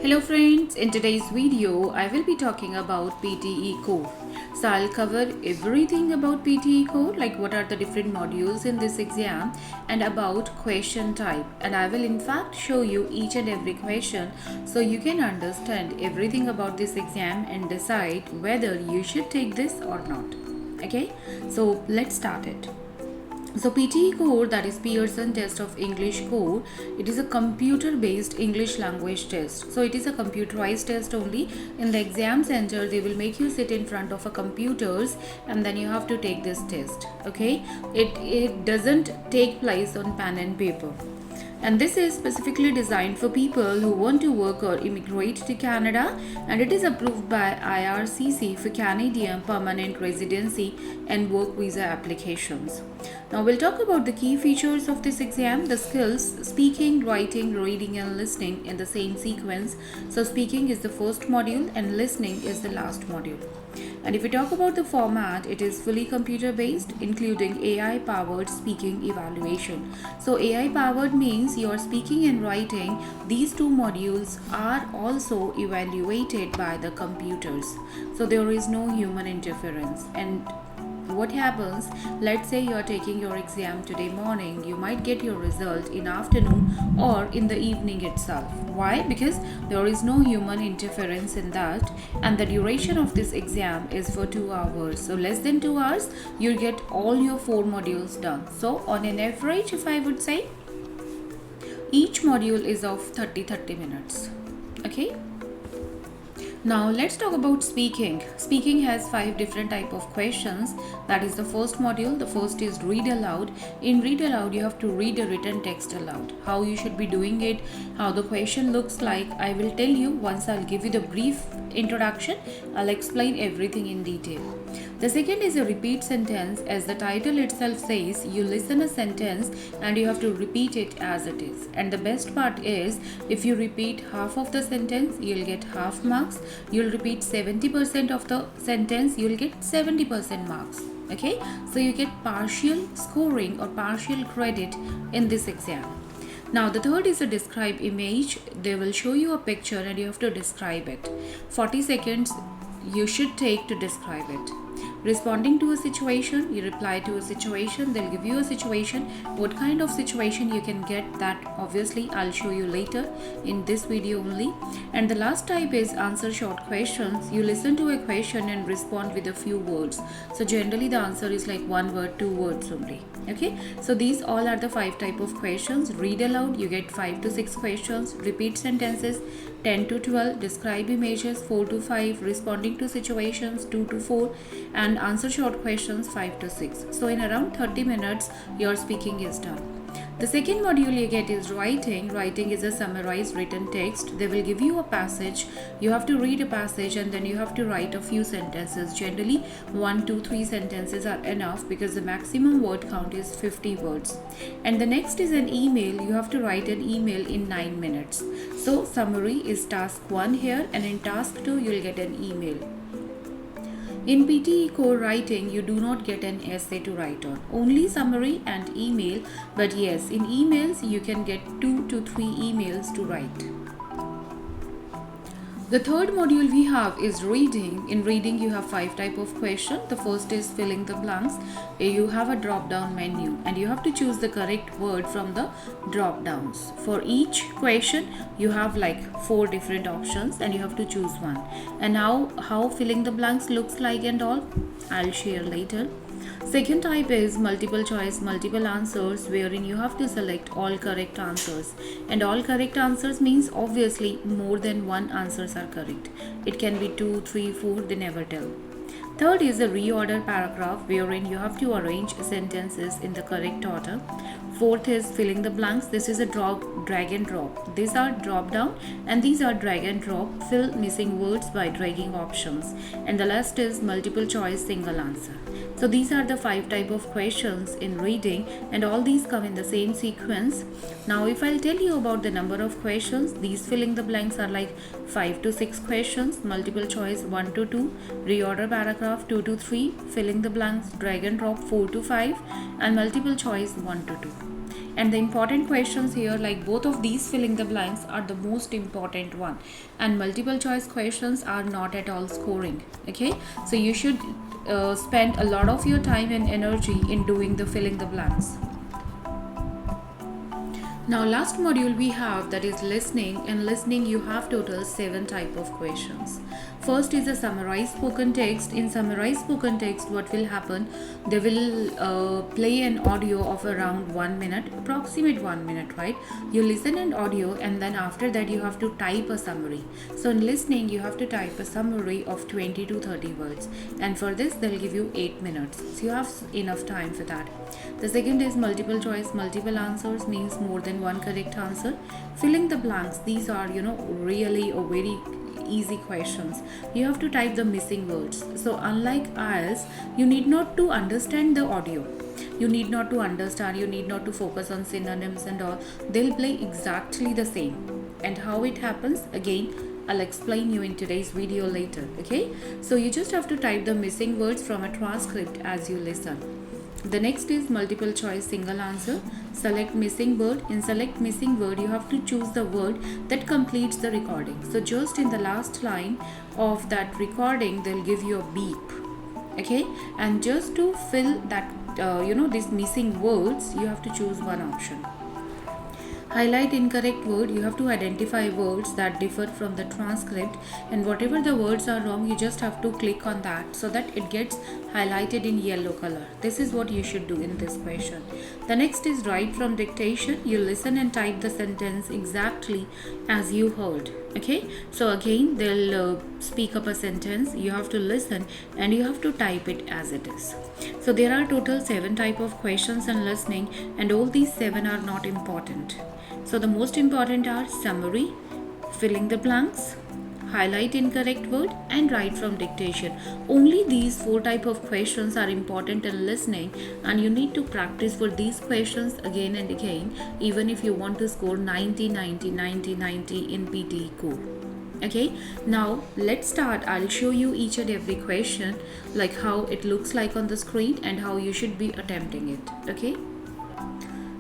Hello friends, in today's video I will be talking about PTE Core. So I'll cover everything about PTE Core, like what are the different modules in this exam and about question type, and I will in fact show you each and every question so you can understand everything about this exam and decide whether you should take this or not. Okay, so let's start it. So PTE Core, that is Pearson Test of English Core, it is a computer-based English language test. So it is a computerized test only. In the exam center, they will make you sit in front of a computers and then you have to take this test. Okay, it doesn't take place on pen and paper. And this is specifically designed for people who want to work or immigrate to Canada, and it is approved by IRCC for Canadian permanent residency and work visa applications. Now we'll talk about the key features of this exam, the skills: speaking, writing, reading and listening in the same sequence. So speaking is the first module and listening is the last module. And if we talk about the format, it is fully computer based, including AI powered speaking evaluation. So AI powered means your speaking and writing, these two modules are also evaluated by the computers. So there is no human interference. And what happens, let's say you are taking your exam today morning, you might get your result in afternoon or in the evening itself. Why? Because there is no human interference in that, and the duration of this exam is for 2 hours. So less than 2 hours you get all your 4 modules done. So on an average, if I would say, each module is of 30 minutes. Okay, now let's talk about speaking. Speaking has 5 different type of questions. That is the first module. The first is read aloud. In read aloud, you have to read a written text aloud. How you should be doing it, how the question looks like, I will tell you once I'll give you the brief introduction. I'll explain everything in detail. The second is a repeat sentence. As the title itself says, you listen a sentence and you have to repeat it as it is. And the best part is, if you repeat half of the sentence, you'll get half marks. You'll repeat 70% of the sentence, you'll get 70% marks. Okay, so you get partial scoring or partial credit in this exam. Now the third is a describe image. They will show you a picture and you have to describe it. 40 seconds you should take to describe it. Responding to a situation, you reply to a situation, they'll give you a situation. What kind of situation you can get, that obviously I'll show you later in this video only. And the last type is answer short questions. You listen to a question and respond with a few words. So generally the answer is like 1 word, 2 words only. Okay, so these all are the 5 type of questions. Read aloud, you get 5 to 6 questions. Repeat sentences, 10 to 12. Describe images, 4 to 5. Responding to situations, 2 to 4. And answer short questions, 5 to 6. So in around 30 minutes your speaking is done. The second module you get is writing. Writing is a summarized written text. They will give you a passage. You have to read a passage and then you have to write a few sentences. Generally 1, 2, 3 sentences are enough because the maximum word count is 50 words. And the next is an email. You have to write an email in 9 minutes. So summary is task 1 here, and in task 2 you will get an email. In PTE Core writing, you do not get an essay to write on, only summary and email. But yes, in emails you can get 2 to 3 emails to write. The third module we have is reading. In reading you have 5 type of question. The first is filling the blanks. You have a drop down menu and you have to choose the correct word from the drop downs. For each question you have like 4 different options and you have to choose one. And now how filling the blanks looks like and all, I'll share later. Second type is multiple choice, multiple answers, wherein you have to select all correct answers. And all correct answers means obviously more than one answers are correct. It can be 2, 3, 4, they never tell. Third is a reorder paragraph, wherein you have to arrange sentences in the correct order. Fourth is filling the blanks. This is a drag and drop. These are drop down and these are drag and drop. Fill missing words by dragging options. And the last is multiple choice, single answer. So these are the 5 type of questions in reading, and all these come in the same sequence. Now if I'll tell you about the number of questions, these filling the blanks are like 5 to 6 questions, multiple choice 1 to 2, reorder paragraph 2 to 3, filling the blanks, drag and drop 4 to 5, and multiple choice 1 to 2. And the important questions here, like both of these filling the blanks are the most important one, and multiple choice questions are not at all scoring. Okay, so you should spend a lot of your time and energy in doing the filling the blanks. Now last module we have, that is listening. In listening you have total 7 type of questions. First is a summarized spoken text. In summarized spoken text, what will happen, they will play an audio of around 1 minute, approximate 1 minute, right? You listen an audio and then after that you have to type a summary. So in listening you have to type a summary of 20 to 30 words, and for this they'll give you 8 minutes, so you have enough time for that. The second is multiple choice. Multiple answers means more than one correct answer. Filling the blanks, these are really a very easy questions. You have to type the missing words. So unlike IELTS, you need not to understand the audio, you need not to understand, you need not to focus on synonyms and all. They'll play exactly the same, and how it happens, again I'll explain you in today's video later. Okay, so you just have to type the missing words from a transcript as you listen. The next is multiple choice single answer. Select missing word. In select missing word, you have to choose the word that completes the recording. So just in the last line of that recording, they'll give you a beep. Okay, and just to fill that these missing words, you have to choose one option. Highlight incorrect word. You have to identify words that differ from the transcript, and whatever the words are wrong, you just have to click on that so that it gets highlighted in yellow color. This is what you should do in this question. The next is write from dictation. You listen and type the sentence exactly as you heard. Okay, so again they'll speak up a sentence, you have to listen and you have to type it as it is. So there are total 7 type of questions in listening, and all these 7 are not important. So the most important are summary, filling the blanks, highlight incorrect word, and write from dictation. Only these 4 type of questions are important in listening, and you need to practice for these questions again and again, even if you want to score 90 90 90 90 in PTE Core. Okay, now let's start. I'll show you each and every question, like how it looks like on the screen and how you should be attempting it. Okay,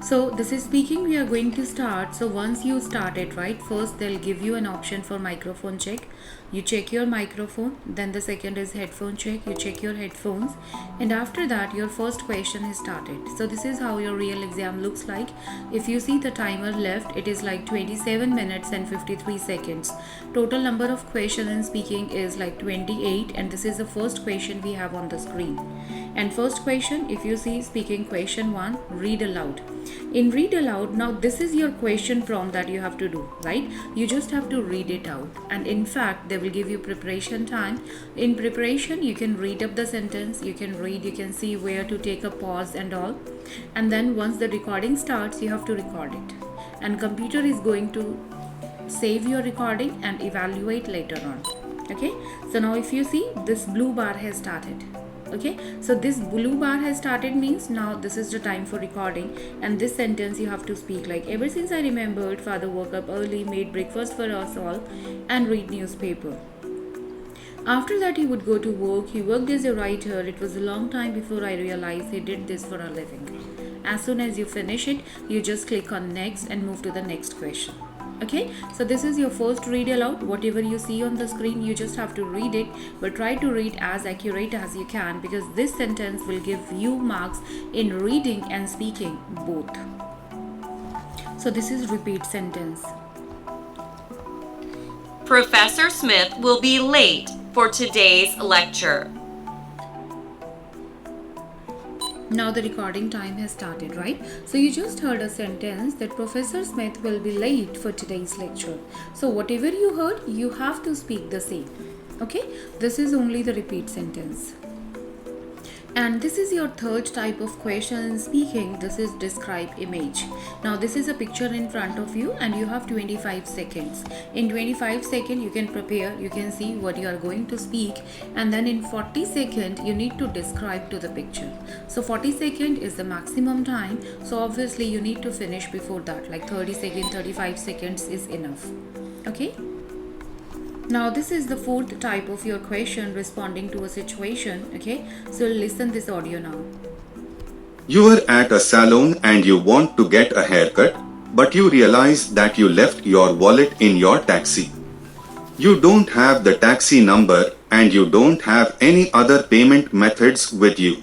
so this is speaking. We are going to start. So once you start it, right, first they'll give you an option for microphone check. You check your microphone. Then the second is headphone check. You check your headphones, and after that your first question is started. So this is how your real exam looks like. If you see the timer left, it is like 27 minutes and 53 seconds. Total number of questions in speaking is like 28, and this is the first question we have on the screen. And first question, if you see speaking question 1, read aloud. In read aloud, now this is your question prompt that you have to do, right? You just have to read it out, and in fact they will give you preparation time. In preparation you can read up the sentence, you can read, you can see where to take a pause and all, and then once the recording starts you have to record it, and computer is going to save your recording and evaluate later on. Okay, so now if you see, this blue bar has started. Okay, so this blue bar has started means now this is the time for recording, and this sentence you have to speak like, ever since I remembered, father woke up early, made breakfast for us all, and read newspaper. After that he would go to work. He worked as a writer. It was a long time before I realized he did this for a living. As soon as you finish it, you just click on next and move to the next question. Okay, so this is your first read aloud. Whatever you see on the screen, you just have to read it, but try to read as accurate as you can, because this sentence will give you marks in reading and speaking both. So this is repeat sentence. Professor Smith will be late for today's lecture. Now the recording time has started, right? So you just heard a sentence that Professor Smith will be late for today's lecture. So whatever you heard, you have to speak the same. Okay, this is only the repeat sentence. And this is your third type of question in speaking. This is describe image. Now this is a picture in front of you and you have 25 seconds. In 25 seconds you can prepare, you can see what you are going to speak, and then in 40 seconds you need to describe to the picture. So 40 seconds is the maximum time, so obviously you need to finish before that, like 30 seconds, 35 seconds is enough. Okay. Now this is the fourth type of your question, responding to a situation. Okay, so listen this audio now. You are at a salon and you want to get a haircut, but you realize that you left your wallet in your taxi. You don't have the taxi number and you don't have any other payment methods with you.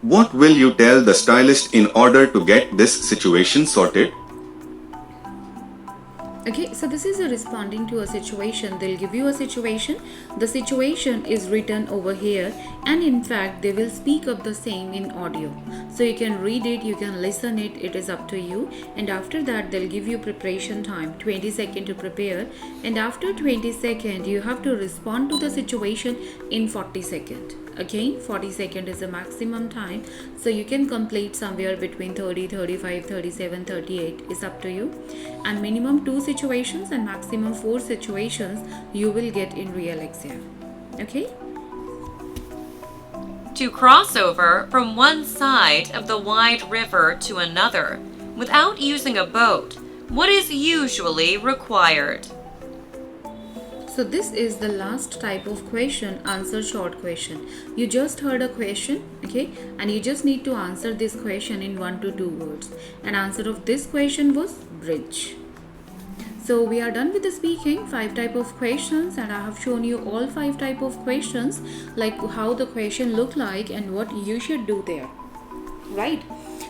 What will you tell the stylist in order to get this situation sorted? Okay, so this is a responding to a situation. They'll give you a situation. The situation is written over here, and in fact, they will speak of the same in audio. So you can read it, you can listen it. It is up to you. And after that, they'll give you preparation time, 20 seconds to prepare. And after 20 seconds, you have to respond to the situation in 40 seconds. Again, 40 seconds is the maximum time, so you can complete somewhere between 30, 35, 37, 38. Is up to you. And minimum 2 situations and maximum 4 situations you will get in real exam. Okay. To cross over from one side of the wide river to another without using a boat, what is usually required? So this is the last type of question, answer short question. You just heard a question, okay, and you just need to answer this question in 1 to 2 words. And answer of this question was bridge. So we are done with the speaking, 5 type of questions, and I have shown you all 5 type of questions, like how the question look like and what you should do there, right?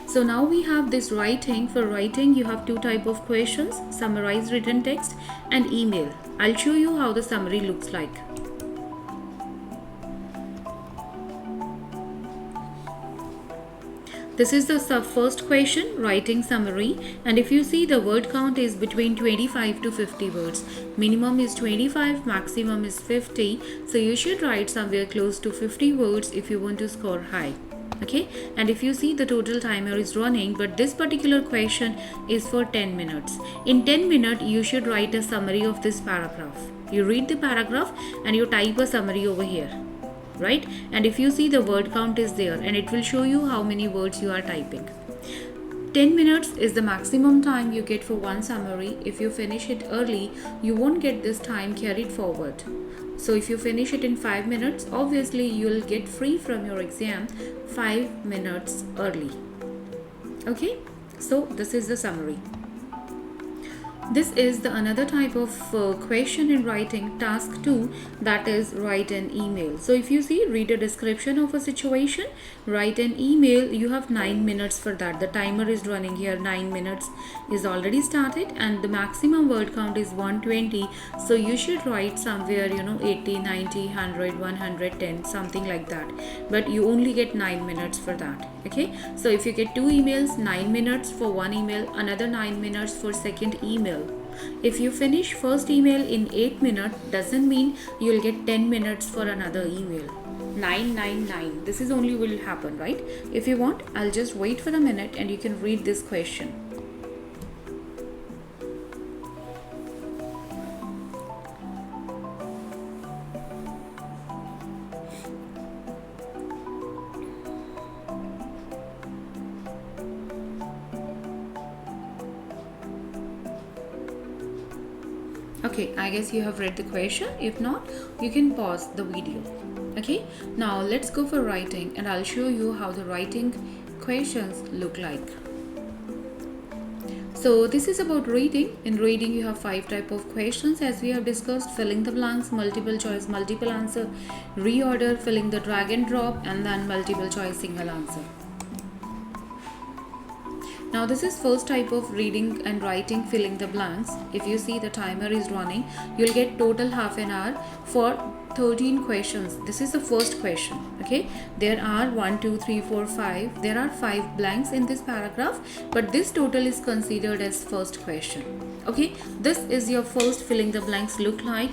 So now we have this writing. For writing, you have 2 type of questions, summarize written text and email. I'll show you how the summary looks like. This is the first question, writing summary, and if you see, the word count is between 25 to 50 words. Minimum is 25, maximum is 50, so you should write somewhere close to 50 words if you want to score high. Okay, and if you see, the total timer is running, but this particular question is for 10 minutes. In 10 minutes, you should write a summary of this paragraph. You read the paragraph and you type a summary over here, right? And if you see, the word count is there and it will show you how many words you are typing. 10 minutes is the maximum time you get for one summary. If you finish it early, you won't get this time carried forward. So if you finish it in 5 minutes, obviously you'll get free from your exam 5 minutes early. Okay, so this is the summary. This is the another type of question in writing, task 2, that is write an email. So if you see, read a description of a situation, write an email. You have 9 minutes for that. The timer is running here, 9 minutes is already started, and the maximum word count is 120. So you should write somewhere 80, 90, 100, 110, something like that, but you only get 9 minutes for that. Okay, so if you get 2 emails, 9 minutes for one email, another 9 minutes for second email. If you finish first email in 8 minutes, doesn't mean you'll get 10 minutes for another email. 999, this is only will happen, right? If you want, I'll just wait for a minute and you can read this question. Okay, I guess you have read the question. If not, you can pause the video. Okay, now let's go for writing and I'll show you how the writing questions look like. So this is about reading. In reading, you have 5 type of questions as we have discussed: filling the blanks, multiple choice, multiple answer, reorder, filling the drag and drop, and then multiple choice, single answer. Now this is first type of reading and writing, filling the blanks. If you see, the timer is running, you'll get total half an hour for 13 questions. This is the first question. Okay, there are 1 2 3 4 5, there are 5 blanks in this paragraph, but this total is considered as first question. Okay, this is your first filling the blanks look like.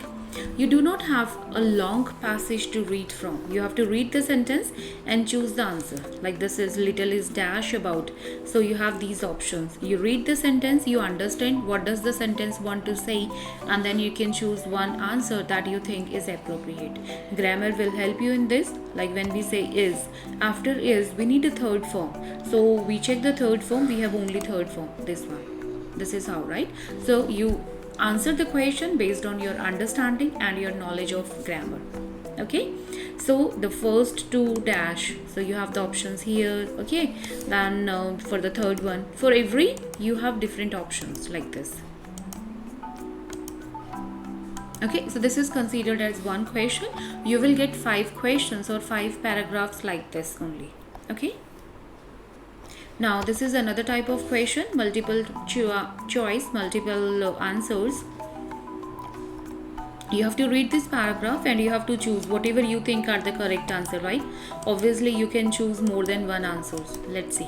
You do not have a long passage to read from. You have to read the sentence and choose the answer. Like this is little is dash about. So you have these options. You read the sentence, you understand what does the sentence want to say, and then you can choose one answer that you think is appropriate. Grammar will help you in this. Like when we say is, after is we need a third form. So we check the third form, we have only third form, this one. This is how, right? So you answer the question based on your understanding and your knowledge of grammar. Okay, so the first two dash, so you have the options here. Okay, then for the third one, for every you have different options like this. Okay, so this is considered as one question. You will get 5 questions or 5 paragraphs like this only. Okay, now this is another type of question, multiple choice, multiple answers. You have to read this paragraph and you have to choose whatever you think are the correct answer, right? Obviously you can choose more than one answers. Let's see.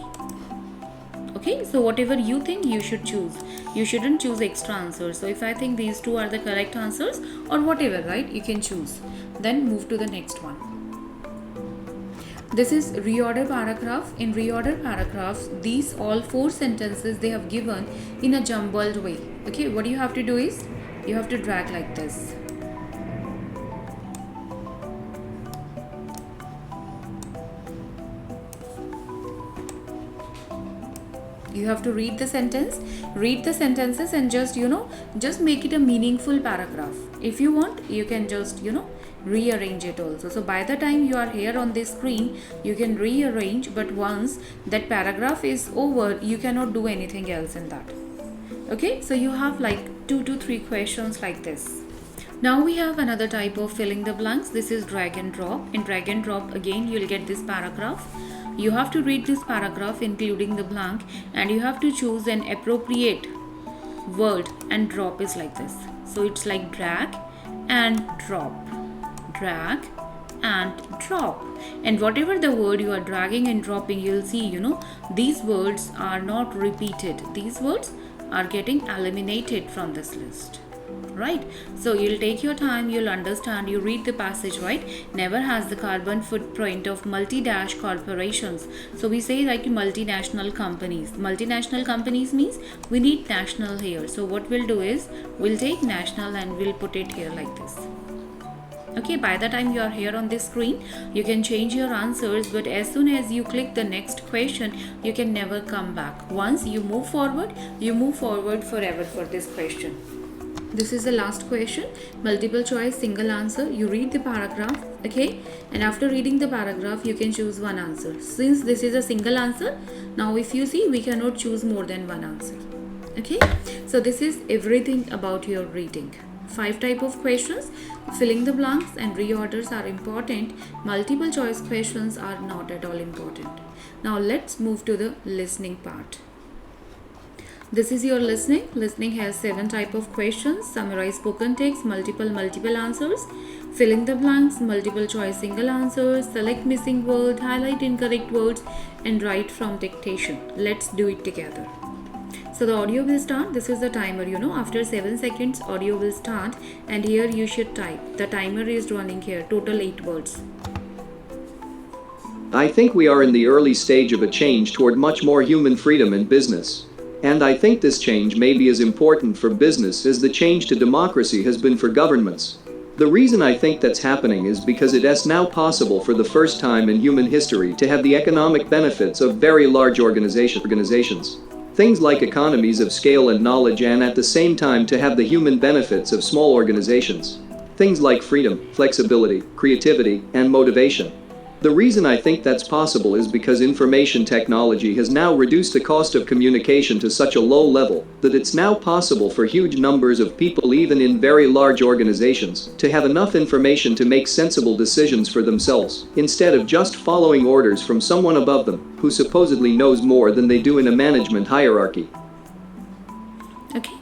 Okay, so whatever you think, you should choose. You shouldn't choose extra answers. So if I think these two are the correct answers or whatever, right, you can choose. Then move to the next one. This is reorder paragraph. In reorder paragraphs, these all 4 sentences they have given in a jumbled way. Okay, what you have to do is you have to drag like this. You have to read the sentences and just make it a meaningful paragraph. If you want, you can just rearrange it also. So by the time you are here on this screen, you can rearrange, but once that paragraph is over, you cannot do anything else in that. Okay, so you have like 2 to 3 questions like this. Now we have another type of filling the blanks. This is drag and drop. In drag and drop, again you'll get this paragraph. You have to read this paragraph including the blank and you have to choose an appropriate word, and drop is like this. So it's like drag and drop, drag and drop, and whatever the word you are dragging and dropping, you'll see these words are not repeated. These words are getting eliminated from this list. Right, so you'll take your time, you'll understand, you read the passage, right? Never has the carbon footprint of multi-dash corporations. So we say like multinational companies. Multinational companies means we need national here. So what we'll do is we'll take national and we'll put it here like this. Okay, by the time you are here on this screen, you can change your answers, but as soon as you click the next question, you can never come back. Once you move forward forever for this question. This is the last question, multiple choice, single answer. You read the paragraph, okay, and after reading the paragraph, you can choose one answer. Since this is a single answer, now if you see, we cannot choose more than one answer. Okay, so this is everything about your reading. 5 type of questions. Filling the blanks and reorders are important. Multiple choice questions are not at all important. Now let's move to the listening part. This is your listening. Listening has 7 type of questions. Summarize spoken text, multiple answers. Filling the blanks, multiple choice single answers. Select missing word, highlight incorrect words, and write from dictation. Let's do it together. So the audio will start. This is the timer, after 7 seconds audio will start, and here you should type. The timer is running here, total 8 words. I think we are in the early stage of a change toward much more human freedom in business. And I think this change may be as important for business as the change to democracy has been for governments. The reason I think that's happening is because it is now possible for the first time in human history to have the economic benefits of very large organizations. Things like economies of scale and knowledge, and at the same time to have the human benefits of small organizations. Things like freedom, flexibility, creativity, and motivation. The reason I think that's possible is because information technology has now reduced the cost of communication to such a low level that it's now possible for huge numbers of people, even in very large organizations, to have enough information to make sensible decisions for themselves, instead of just following orders from someone above them, who supposedly knows more than they do in a management hierarchy. Okay.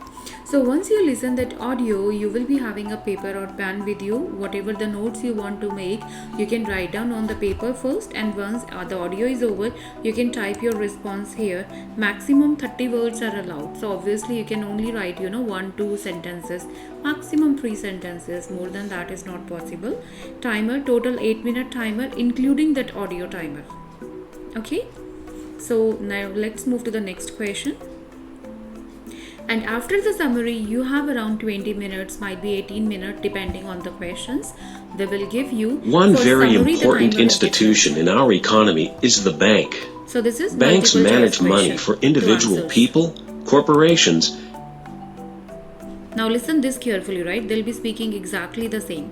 So once you listen that audio, you will be having a paper or pen with you. Whatever the notes you want to make, you can write down on the paper first, and once the audio is over, you can type your response here. Maximum 30 words are allowed. So obviously you can only write 1-2 sentences, maximum 3 sentences. More than that is not possible. Timer, total 8-minute timer, including that audio timer. Okay, so now let's move to the next question. And after the summary, you have around 20 minutes, might be 18 minutes, depending on the questions. They will give you one very important institution in our economy is the bank. So this is banks manage money for individual people, corporations. Now listen this carefully, right? They'll be speaking exactly the same.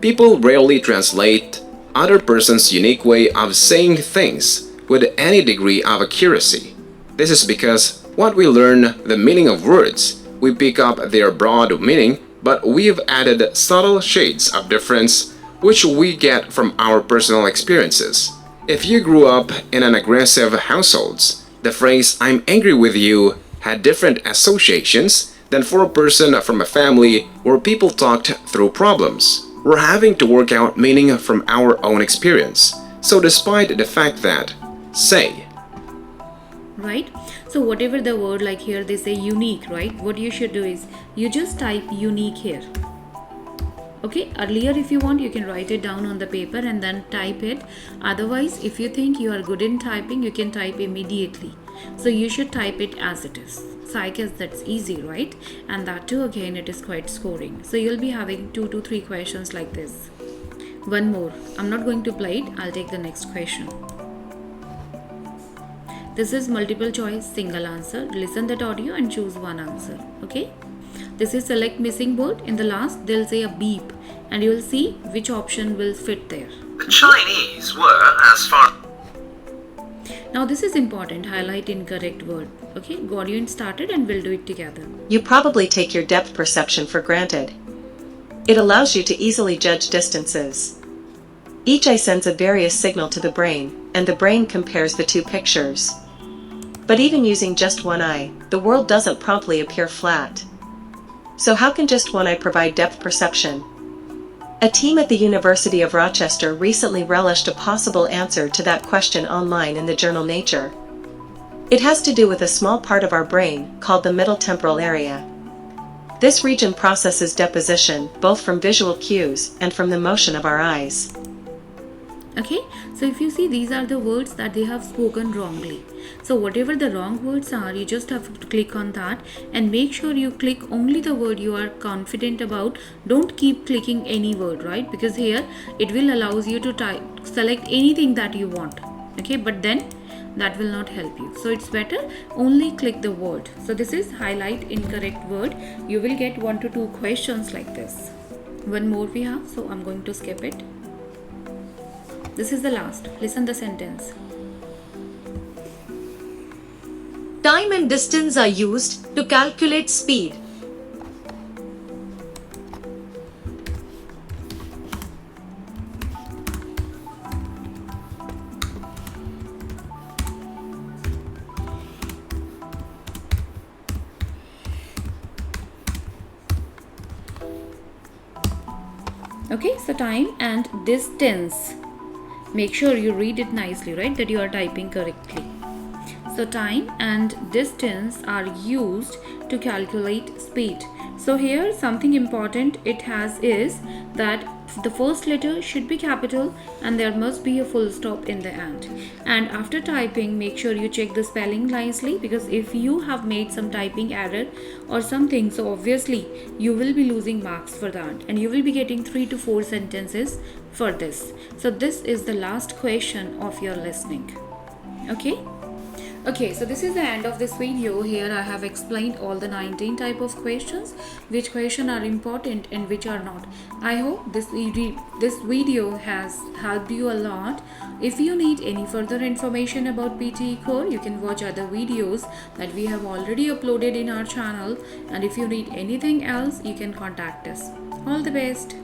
People rarely translate other person's unique way of saying things with any degree of accuracy. This is because when we learn the meaning of words, we pick up their broad meaning, but we've added subtle shades of difference which we get from our personal experiences. If you grew up in an aggressive household, the phrase "I'm angry with you" had different associations than for a person from a family where people talked through problems. We're having to work out meaning from our own experience. So despite the fact that, say, right? So whatever the word, like here they say unique, right? What you should do is you just type unique here. Okay, earlier if you want you can write it down on the paper and then type it. Otherwise, if you think you are good in typing, you can type immediately. So you should type it as it is. So I guess that's easy, right? And that too, again, it is quite scoring. So you'll be having 2 to 3 questions like this. One more. I'm not going to play it. I'll take the next question. This is multiple choice, single answer. Listen that audio and choose one answer. Okay? This is select missing word. In the last, they'll say a beep, and you will see which option will fit there. The Chinese were as far. Now this is important. Highlight incorrect word. Okay, Gaudian started and we'll do it together. You probably take your depth perception for granted. It allows you to easily judge distances. Each eye sends a various signal to the brain, and the brain compares the two pictures. But even using just one eye, the world doesn't promptly appear flat. So how can just one eye provide depth perception? A team at the University of Rochester recently relished a possible answer to that question online in the journal Nature. It has to do with a small part of our brain called the middle temporal area. This region processes deposition both from visual cues and from the motion of our eyes. Okay, so if you see, these are the words that they have spoken wrongly. So whatever the wrong words are, you just have to click on that and make sure you click only the word you are confident about. Don't keep clicking any word, right? Because here it will allows you to select anything that you want. Okay, but then that will not help you. So it's better only click the word. So this is highlight incorrect word. You will get 1 to 2 questions like this. One more we have, so I'm going to skip it. This is the last. Listen the sentence. Time and distance are used to calculate speed. Okay, so time and distance. Make sure you read it nicely, right? That you are typing correctly. So time and distance are used to calculate speed. So here something important it has is that the first letter should be capital and there must be a full stop in the end. And after typing, make sure you check the spelling nicely, because if you have made some typing error or something, so obviously you will be losing marks for that, and you will be getting 3 to 4 sentences for this. So this is the last question of your listening. Okay, so this is the end of this video. Here I have explained all the 19 type of questions, which question are important and which are not. I hope this video has helped you a lot. If you need any further information about PTE Core, you can watch other videos that we have already uploaded in our channel, and if you need anything else, you can contact us. All the best.